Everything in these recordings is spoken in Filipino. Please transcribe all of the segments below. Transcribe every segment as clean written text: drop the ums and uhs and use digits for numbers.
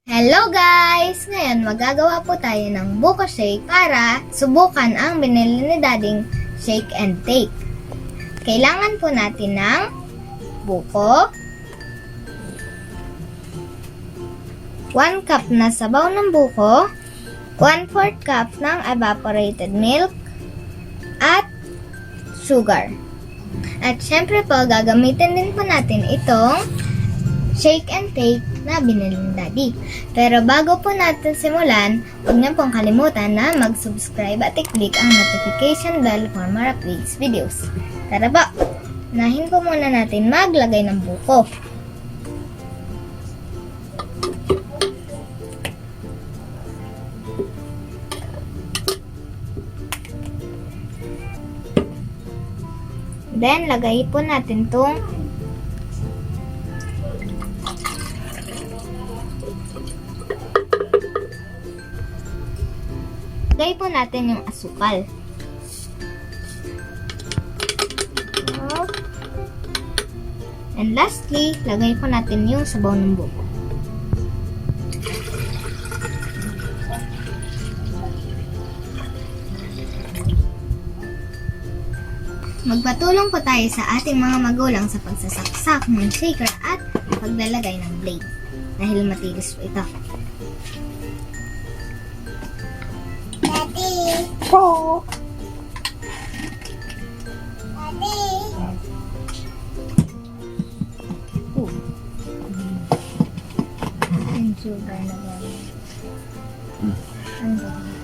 Hello guys! Ngayon magagawa po tayo ng buko shake para subukan ang binili ni Dading shake and take. Kailangan po natin ng buko, 1 cup na sabaw ng buko, 1/4 cup ng evaporated milk, at sugar. At syempre po, gagamitin din po natin itong shake and take na binili ni Daddy. Pero bago po natin simulan, huwag niyo pong kalimutan na mag-subscribe at i-click ang notification bell for more updates videos. Tara po, unahin po muna natin maglagay ng buko. Then, lagay po natin itong lagay po natin yung asukal. And lastly, lagay po natin yung sabaw ng buko. Magpatulong po tayo sa ating mga magulang sa pagsasaksak ng shaker at paglalagay ng blade dahil matigas po ito. Daddy! Po! Daddy! Ang sugar na gano'n. Ang gano'n.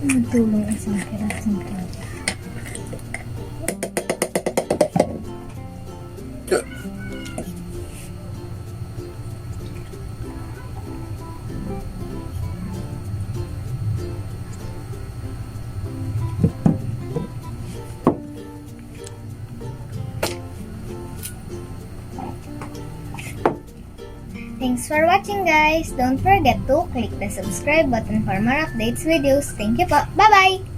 Magtulong isang pirasong kaya. Thanks for watching guys! Don't forget to click the subscribe button for more updates videos. Thank you po! Bye-bye!